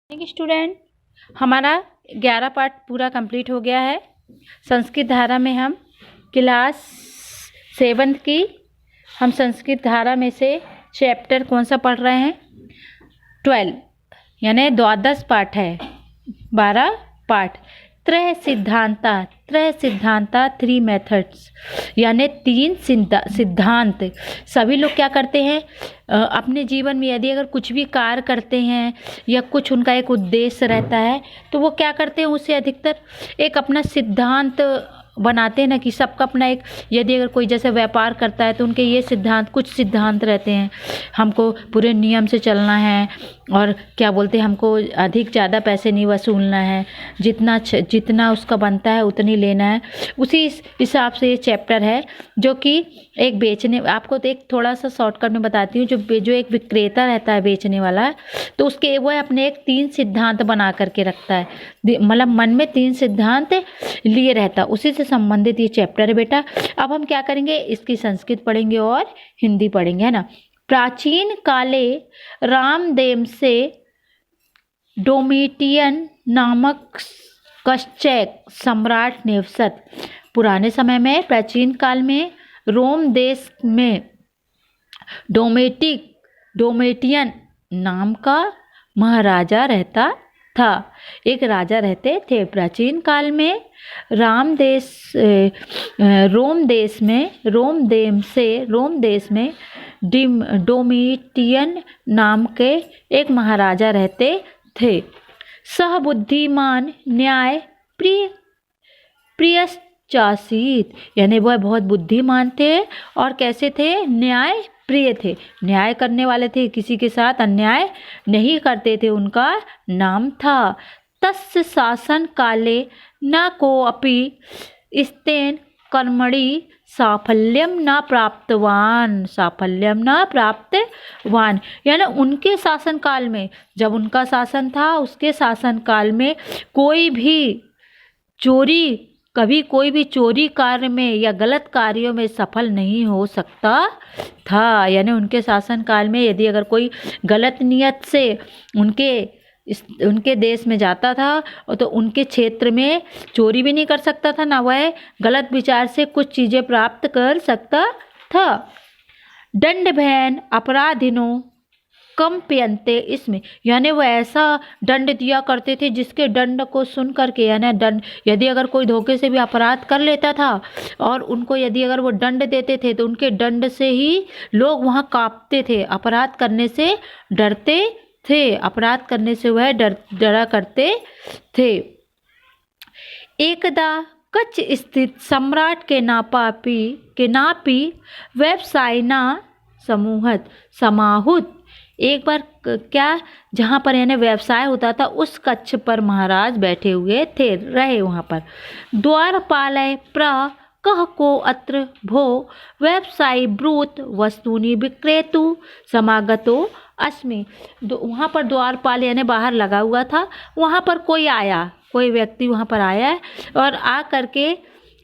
Student, हमारा 11 part पूरा complete हो गया है। संस्कृत धारा में हम क्लास 7 की हम संस्कृत धारा में से चैप्टर कौन सा पढ़ रहे हैं? 12 यानी 12 पाठ है, 12 पाठ। त्रय सिद्धांता 3 मेथड्स यानी 3 सिद्धांत। सभी लोग क्या करते हैं अपने जीवन में, यदि अगर कुछ भी कार्य करते हैं या कुछ उनका एक उद्देश्य रहता है तो वो क्या करते हैं, उसे अधिकतर एक अपना सिद्धांत बनाते हैं ना, कि सबका अपना एक, यदि अगर कोई जैसे व्यापार करता है तो उनके ये सिद्धांत, कुछ सिद्धांत रहते हैं। हमको पूरे नियम से चलना है और क्या बोलते हैं, हमको अधिक ज़्यादा पैसे नहीं वसूलना है, जितना उसका बनता है उतनी लेना है। उसी हिसाब से ये चैप्टर है जो कि एक बेचने, आपको तो एक थोड़ा सा शॉर्टकट में बताती हूँ। जो एक विक्रेता रहता है, बेचने वाला, तो उसके वो अपने एक 3 सिद्धांत बना करके रखता है, मतलब मन में 3 सिद्धांत लिए रहता है। उसी से संबंधित ये चैप्टर है बेटा। अब हम क्या करेंगे, इसकी संस्कृत पढ़ेंगे और हिंदी पढ़ेंगे, है ना। प्राचीन काले रामदेव से डोमिटियन नामक कश्चैक सम्राट निवसत। पुराने समय में, प्राचीन काल में रोम देश में डोमिटियन नाम का महाराजा रहता था। एक राजा रहते थे प्राचीन काल में। रोम देश में डोमिटियन नाम के एक महाराजा रहते थे। सह बुद्धिमान न्याय प्रियश्चासीत, यानी वह बहुत बुद्धिमान थे और कैसे थे, न्याय प्रिय थे, न्याय करने वाले थे, किसी के साथ अन्याय नहीं करते थे, उनका नाम था। तस्य शासन काले न कोऽपि स्तेन कर्मणि साफल्यम न प्राप्तवान, यानी उनके शासन काल में, जब उनका शासन था, उसके शासन काल में कभी कोई भी चोरी कार्य में या गलत कार्यों में सफल नहीं हो सकता था। यानी उनके शासन काल में यदि अगर कोई गलत नियत से उनके देश में जाता था तो उनके क्षेत्र में चोरी भी नहीं कर सकता था, ना वह गलत विचार से कुछ चीज़ें प्राप्त कर सकता था। दंड भैन अपराधिनों कंप्यन्ते, इसमें यानी वो ऐसा दंड दिया करते थे जिसके दंड को सुन करके, यानी दंड, यदि अगर कोई धोखे से भी अपराध कर लेता था और उनको यदि अगर वो दंड देते थे तो उनके दंड से ही लोग वहाँ कांपते थे, अपराध करने से डरते थे, अपराध करने से वह डरा करते थे। एकदा कच्छ स्थित सम्राट के नापी व्यवसायिना समाहुत। एक बार क्या, जहाँ पर यानी व्यवसाय होता था, उस कच्छ पर महाराज बैठे हुए थे, रहे वहाँ पर। द्वारपालय कह को अत्र भो व्यवसायी ब्रूत वस्तुनि विक्रेतु समागतो अस्मि। वहाँ पर द्वारपाल यानी बाहर लगा हुआ था, वहाँ पर कोई व्यक्ति वहाँ पर आया और आ करके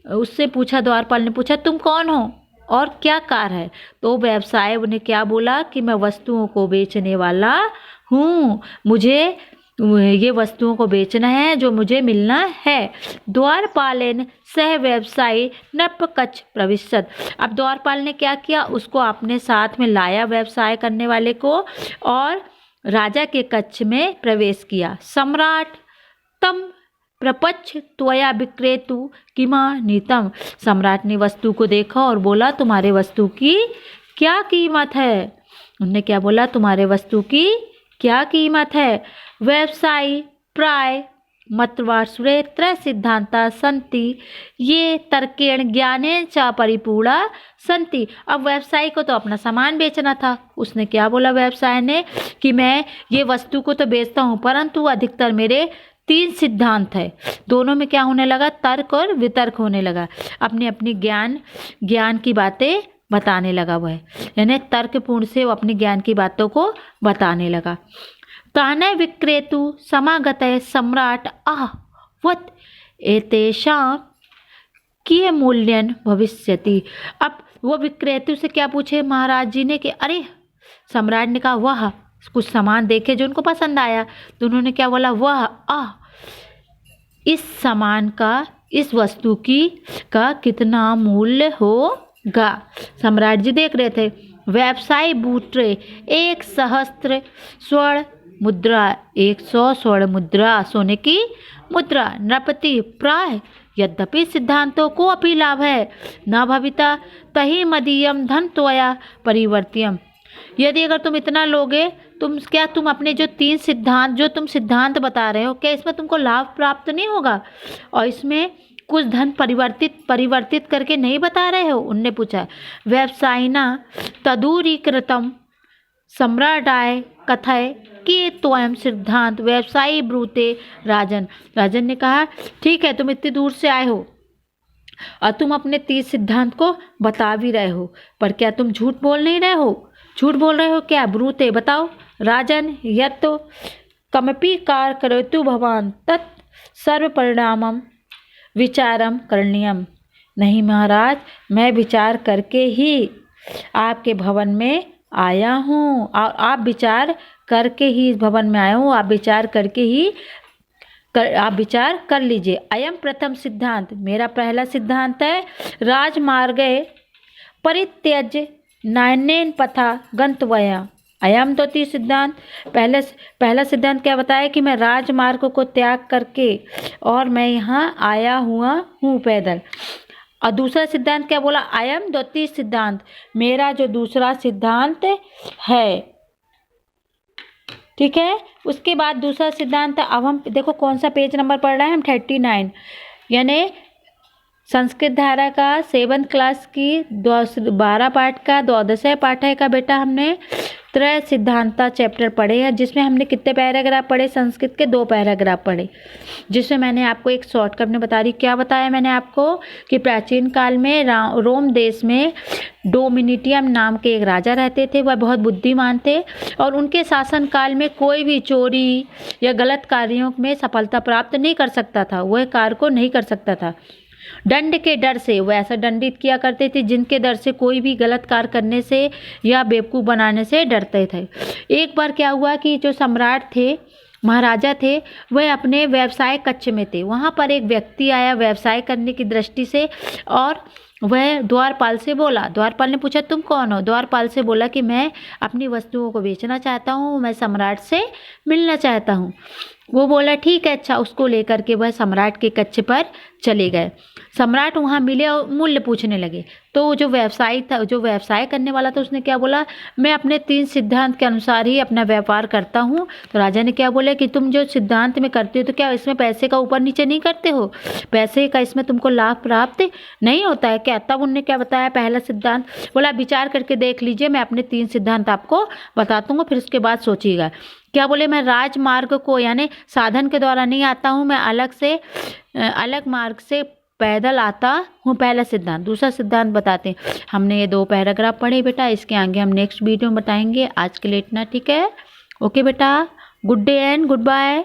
उससे पूछा, द्वारपाल ने पूछा, तुम कौन हो और क्या कार्य है? तो व्यवसाय ने क्या बोला कि मैं वस्तुओं को बेचने वाला हूँ, मुझे ये वस्तुओं को बेचना है जो मुझे मिलना है। द्वारपालेन सह व्यवसायी नृपकच्छ प्रविशत। अब द्वारपाल ने क्या किया, उसको अपने साथ में लाया, व्यवसाय करने वाले को, और राजा के कच्छ में प्रवेश किया। सम्राट तम प्रपच्छ त्वया विक्रेतु किमा नीतम। सम्राट ने वस्तु को देखा और बोला, तुम्हारे वस्तु की क्या कीमत है? उन्होंने क्या बोला, तुम्हारे वस्तु की क्या कीमत है? व्यवसायी प्राय मतवासुरे त्रय सिद्धांता संति ये तर्केण ज्ञानेन च परिपूर्णा संति। अब व्यवसायी को तो अपना सामान बेचना था, उसने क्या बोला व्यवसाय ने कि मैं ये वस्तु को तो बेचता हूँ, परंतु अधिकतर मेरे 3 सिद्धांत है। दोनों में क्या होने लगा, तर्क और वितर्क होने लगा। अपनी ज्ञान की बातें बताने लगा वह, यानी तर्कपूर्ण से वो अपने ज्ञान की बातों को बताने लगा। ताने विक्रेतु समागतय सम्राट वत एतेषां किय मूल्यन भविष्यति। अब वो विक्रेतु से क्या पूछे महाराज जी ने कि अरे, सम्राट ने कहा, वह कुछ सामान देखे जो उनको पसंद आया, तो उन्होंने क्या बोला, वह इस सामान का, इस वस्तु की का कितना मूल्य होगा। सम्राट जी देख रहे थे। व्यवसायी बूटे 1,000 स्वर्ण मुद्रा, 100 स्वर्ण मुद्रा सोने की मुद्रा। नृपति प्राय यद्यपि सिद्धांतों को अपि लाभ है, न भविता तही मदीयम धन त्वया परिवर्त्यम। यदि अगर तुम इतना लोगे, तुम अपने जो 3 सिद्धांत, जो तुम सिद्धांत बता रहे हो, क्या इसमें तुमको लाभ प्राप्त नहीं होगा? और इसमें कुछ धन परिवर्तित करके नहीं बता रहे हो? उनने पूछा। व्यवसायिना तदूरीकृतम सम्राटाय कथय कि त्वयं सिद्धांत व्यवसायी ब्रूते राजन। राजन ने कहा, ठीक है, तुम इतनी दूर से आए हो और तुम अपने 30 सिद्धांत को बता भी रहे हो, पर क्या तुम झूठ बोल नहीं रहे हो? झूठ बोल रहे हो क्या? ब्रूते, बताओ। राजन, यत् तो कमपि कार्य करोतु भवान तत् सर्व परिणामम विचारम करणीयम। नहीं महाराज, मैं विचार करके ही आपके भवन में आया हूँ, और आप विचार करके ही इस भवन में आया हूँ। आप विचार करके ही आप विचार कर लीजिए। अयम प्रथम सिद्धांत, मेरा पहला सिद्धांत है। राजमार्गे परित्यज्य नान्येन पथा गंतव्या। अयम द्वितीय सिद्धांत, पहला सिद्धांत क्या बताया कि मैं राजमार्ग को त्याग करके और मैं यहाँ आया हुआ हूँ पैदल। और दूसरा सिद्धांत क्या बोला? अयम द्वितीय सिद्धांत, मेरा जो दूसरा सिद्धांत है। ठीक है, उसके बाद दूसरा सिद्धांत, अब हम देखो कौन सा पेज नंबर पढ़ रहे हैं हम, 39, यानी संस्कृत धारा का 7th क्लास की 12 पाठ का 12 पाठ है का बेटा हमने त्रय सिद्धांता चैप्टर पढ़े हैं, जिसमें हमने कितने पैराग्राफ पढ़े? संस्कृत के 2 पैराग्राफ पढ़े, जिसमें मैंने आपको एक शॉर्टकट में बता रही। क्या बताया मैंने आपको कि प्राचीन काल में रोम देश में डोमिनिटियम नाम के एक राजा रहते थे। वह बहुत बुद्धिमान थे और उनके शासन काल में कोई भी चोरी या गलत कार्यों में सफलता प्राप्त नहीं कर सकता था, वह कार्य को नहीं कर सकता था। दंड के डर से वह ऐसा दंडित किया करते थे जिनके डर से कोई भी गलत कार्य करने से या बेवकूफ़ बनाने से डरते थे। एक बार क्या हुआ कि जो सम्राट थे, महाराजा थे, वह अपने व्यवसाय कक्ष में थे। वहाँ पर एक व्यक्ति आया व्यवसाय करने की दृष्टि से, और वह द्वारपाल से बोला। द्वारपाल ने पूछा, तुम कौन हो? द्वारपाल से बोला कि मैं अपनी वस्तुओं को बेचना चाहता हूँ, मैं सम्राट से मिलना चाहता हूँ। वो बोला ठीक है, अच्छा। उसको लेकर के वह सम्राट के कक्ष पर चले गए। सम्राट वहाँ मिले और मूल्य पूछने लगे। तो जो व्यवसायी था, जो व्यवसाय करने वाला था, उसने क्या बोला, मैं अपने 3 सिद्धांत के अनुसार ही अपना व्यापार करता हूँ। तो राजा ने क्या बोला कि तुम जो सिद्धांत में करते हो तो क्या इसमें पैसे का ऊपर नीचे नहीं करते हो? पैसे का इसमें तुमको लाभ प्राप्त नहीं होता है क्या? तब उनने क्या बताया, पहला सिद्धांत बोला विचार करके देख लीजिए, मैं अपने 3 सिद्धांत आपको बताता हूँ, फिर उसके बाद सोचिएगा। क्या बोले, मैं राजमार्ग को यानी साधन के द्वारा नहीं आता हूँ, मैं अलग मार्ग से पैदल आता हूँ। पहला सिद्धांत। दूसरा सिद्धांत बताते हैं। हमने ये 2 पैराग्राफ पढ़े बेटा, इसके आगे हम नेक्स्ट वीडियो में बताएंगे। आज के लिए इतना, ठीक है? ओके बेटा, good day and good bye.